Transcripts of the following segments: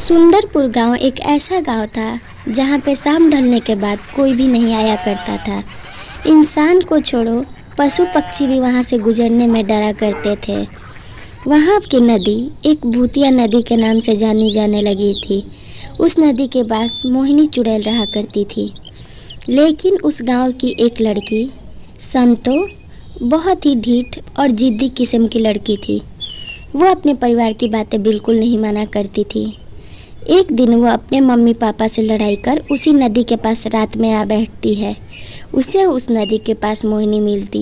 सुंदरपुर गांव एक ऐसा गांव था जहां पे शाम ढलने के बाद कोई भी नहीं आया करता था। इंसान को छोड़ो, पशु पक्षी भी वहां से गुजरने में डरा करते थे। वहां की नदी एक भूतिया नदी के नाम से जानी जाने लगी थी। उस नदी के पास मोहिनी चुड़ैल रहा करती थी। लेकिन उस गांव की एक लड़की संतो बहुत ही ढीठ और जिद्दी किस्म की लड़की थी। वो अपने परिवार की बातें बिल्कुल नहीं माना करती थी। एक दिन वो अपने मम्मी पापा से लड़ाई कर उसी नदी के पास रात में आ बैठती है। उसे उस नदी के पास मोहिनी मिलती।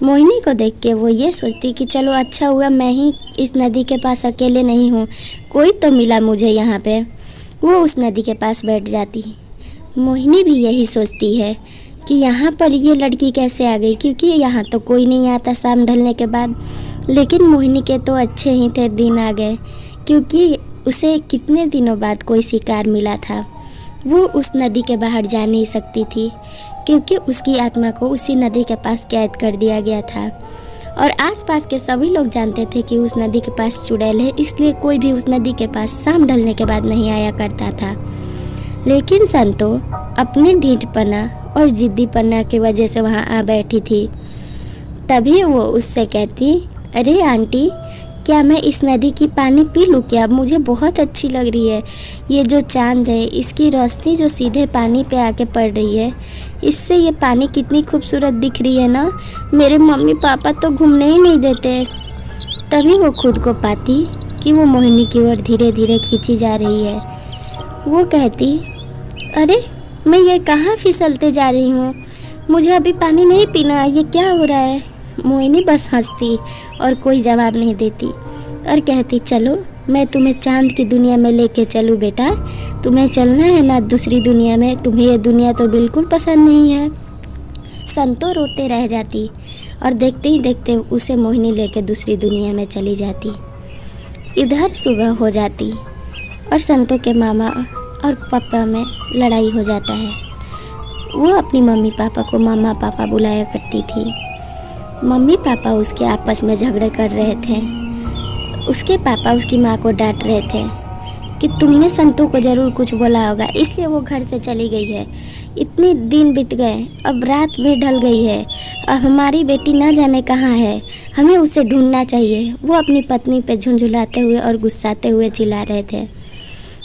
मोहिनी को देख के वो ये सोचती कि चलो अच्छा हुआ मैं ही इस नदी के पास अकेले नहीं हूँ, कोई तो मिला मुझे यहाँ पे। वो उस नदी के पास बैठ जाती। मोहिनी भी यही सोचती है कि यहाँ पर ये लड़की कैसे आ गई, क्योंकि यहाँ तो कोई नहीं आता शाम ढलने के बाद। लेकिन मोहिनी के तो अच्छे ही थे दिन आ गए, क्योंकि उसे कितने दिनों बाद कोई शिकार मिला था। वो उस नदी के बाहर जा नहीं सकती थी, क्योंकि उसकी आत्मा को उसी नदी के पास कैद कर दिया गया था। और आसपास के सभी लोग जानते थे कि उस नदी के पास चुड़ैल है, इसलिए कोई भी उस नदी के पास शाम ढलने के बाद नहीं आया करता था। लेकिन संतो अपने ढीठपना और जिद्दीपना की वजह से वहाँ आ बैठी थी। तभी वो उससे कहती, अरे आंटी, क्या मैं इस नदी की पानी पी लूँ क्या? मुझे बहुत अच्छी लग रही है। ये जो चांद है, इसकी रोशनी जो सीधे पानी पे आके पड़ रही है, इससे ये पानी कितनी खूबसूरत दिख रही है ना। मेरे मम्मी पापा तो घूमने ही नहीं देते। तभी वो खुद को पाती कि वो मोहिनी की ओर धीरे धीरे खींची जा रही है। वो कहती, अरे मैं ये कहाँ फिसलते जा रही हूँ, मुझे अभी पानी नहीं पीना, ये क्या हो रहा है? मोहिनी बस हंसती और कोई जवाब नहीं देती और कहती, चलो मैं तुम्हें चांद की दुनिया में लेके चलूँ बेटा। तुम्हें चलना है ना दूसरी दुनिया में? तुम्हें ये दुनिया तो बिल्कुल पसंद नहीं है। संतो रोते रह जाती और देखते ही देखते उसे मोहिनी लेके दूसरी दुनिया में चली जाती। इधर सुबह हो जाती और संतो के मामा और पापा में लड़ाई हो जाता है। वो अपनी मम्मी पापा को मामा पापा बुलाया करती थी। मम्मी पापा उसके आपस में झगड़े कर रहे थे। उसके पापा उसकी माँ को डांट रहे थे कि तुमने संतू को ज़रूर कुछ बोला होगा, इसलिए वो घर से चली गई है। इतने दिन बीत गए, अब रात भी ढल गई है, अब हमारी बेटी ना जाने कहाँ है, हमें उसे ढूंढना चाहिए। वो अपनी पत्नी पे झुंझुलाते हुए और गुस्साते हुए चिल्ला रहे थे।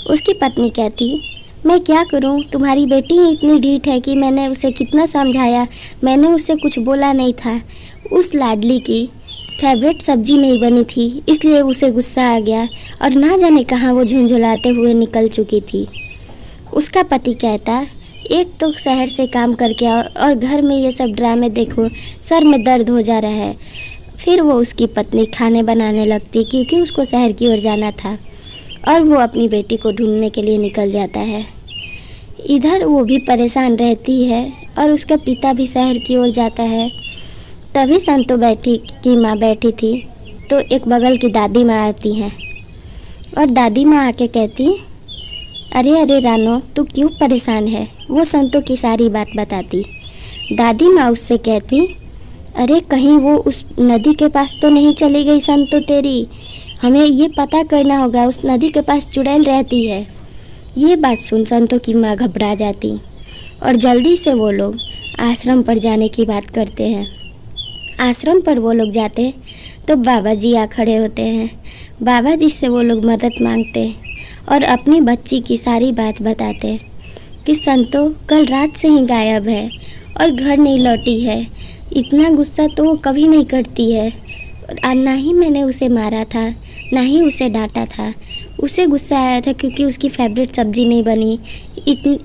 उसकी पत्नी कहती, मैं क्या करूं, तुम्हारी बेटी ही इतनी ढीठ है कि मैंने उसे कितना समझाया, मैंने उसे कुछ बोला नहीं था। उस लाडली की फेवरेट सब्जी नहीं बनी थी, इसलिए उसे गुस्सा आ गया और ना जाने कहाँ वो झुंझुलाते हुए निकल चुकी थी। उसका पति कहता, एक तो शहर से काम करके आओ और घर में ये सब ड्रामे देखो, सर में दर्द हो जा रहा है। फिर वो उसकी पत्नी खाने बनाने लगती, क्योंकि उसको शहर की ओर जाना था, और वो अपनी बेटी को ढूंढने के लिए निकल जाता है। इधर वो भी परेशान रहती है और उसका पिता भी शहर की ओर जाता है। तभी संतो की माँ बैठी थी तो एक बगल की दादी माँ आती हैं और दादी माँ आके कहती, अरे अरे रानो, तू क्यों परेशान है? वो संतो की सारी बात बताती। दादी माँ उससे कहती, अरे कहीं वो उस नदी के पास तो नहीं चली गई संतो तेरी? हमें ये पता करना होगा, उस नदी के पास चुड़ैल रहती है। ये बात सुन संतो की माँ घबरा जाती और जल्दी से वो लोग आश्रम पर जाने की बात करते हैं। आश्रम पर वो लोग जाते तो बाबा जी आ खड़े होते हैं। बाबा जी से वो लोग मदद मांगते और अपनी बच्ची की सारी बात बताते कि संतो कल रात से ही गायब है और घर नहीं लौटी है। इतना गुस्सा तो वो कभी नहीं करती है, और ना ही मैंने उसे मारा था, ना ही उसे डांटा था। उसे गुस्सा आया था क्योंकि उसकी फेवरेट सब्जी नहीं बनी।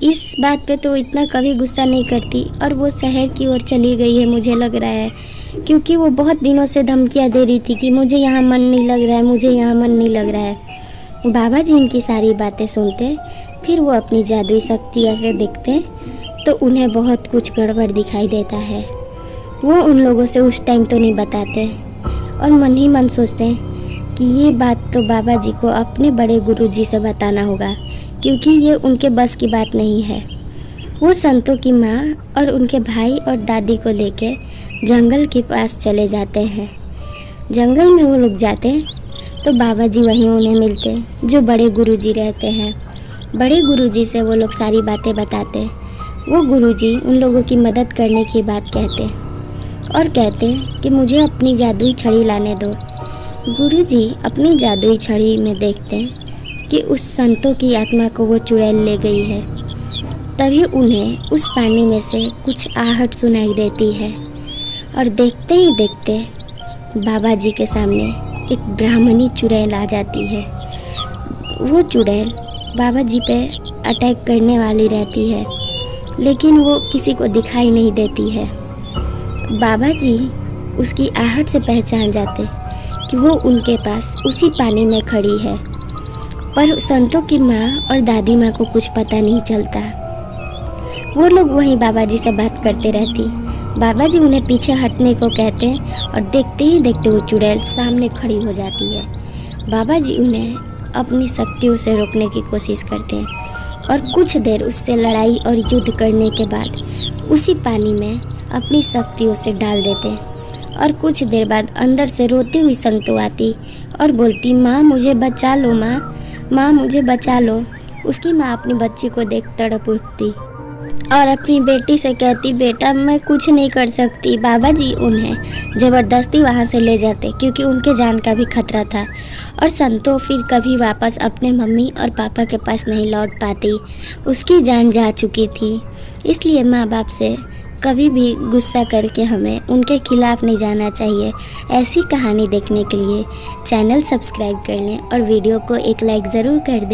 इस बात पे तो इतना कभी गुस्सा नहीं करती, और वो शहर की ओर चली गई है मुझे लग रहा है, क्योंकि वो बहुत दिनों से धमकियाँ दे रही थी कि मुझे यहाँ मन नहीं लग रहा है, मुझे यहाँ मन नहीं लग रहा है। बाबा जी इनकी सारी बातें सुनते, फिर वो अपनी जादुई शक्तियाँ से देखते तो उन्हें बहुत कुछ गड़बड़ दिखाई देता है। वो उन लोगों से उस टाइम तो नहीं बताते और मन ही मन सोचते कि ये बात तो बाबा जी को अपने बड़े गुरुजी से बताना होगा, क्योंकि ये उनके बस की बात नहीं है। वो संतों की माँ और उनके भाई और दादी को लेके जंगल के पास चले जाते हैं। जंगल में वो लोग जाते तो बाबा जी वहीं उन्हें मिलते, जो बड़े गुरुजी रहते हैं। बड़े गुरुजी से वो लोग सारी बातें बताते। वो गुरुजी उन लोगों की मदद करने की बात कहते और कहते कि मुझे अपनी जादुई छड़ी लाने दो। गुरुजी अपनी जादुई छड़ी में देखते कि उस संतों की आत्मा को वो चुड़ैल ले गई है। तभी उन्हें उस पानी में से कुछ आहट सुनाई देती है और देखते ही देखते बाबा जी के सामने एक ब्राह्मणी चुड़ैल आ जाती है। वो चुड़ैल बाबा जी पे अटैक करने वाली रहती है, लेकिन वो किसी को दिखाई नहीं देती है। बाबा जी उसकी आहट से पहचान जाते कि वो उनके पास उसी पानी में खड़ी है, पर संतों की माँ और दादी माँ को कुछ पता नहीं चलता। वो लोग वहीं बाबा जी से बात करते रहती। बाबा जी उन्हें पीछे हटने को कहते और देखते ही देखते वो चुड़ैल सामने खड़ी हो जाती है। बाबा जी उन्हें अपनी शक्तियों से रोकने की कोशिश करते हैं और कुछ देर उससे लड़ाई और युद्ध करने के बाद उसी पानी में अपनी शक्तियों से डाल देते। और कुछ देर बाद अंदर से रोती हुई संतो आती और बोलती, माँ मुझे बचा लो, माँ मुझे बचा लो। उसकी माँ अपनी बच्ची को देख तड़प उठती और अपनी बेटी से कहती, बेटा मैं कुछ नहीं कर सकती। बाबा जी उन्हें ज़बरदस्ती वहाँ से ले जाते क्योंकि उनके जान का भी खतरा था। और संतो फिर कभी वापस अपने मम्मी और पापा के पास नहीं लौट पाती, उसकी जान जा चुकी थी। इसलिए माँ बाप से कभी भी गुस्सा करके हमें उनके खिलाफ़ नहीं जाना चाहिए। ऐसी कहानी देखने के लिए चैनल सब्सक्राइब कर लें और वीडियो को एक लाइक ज़रूर कर दें।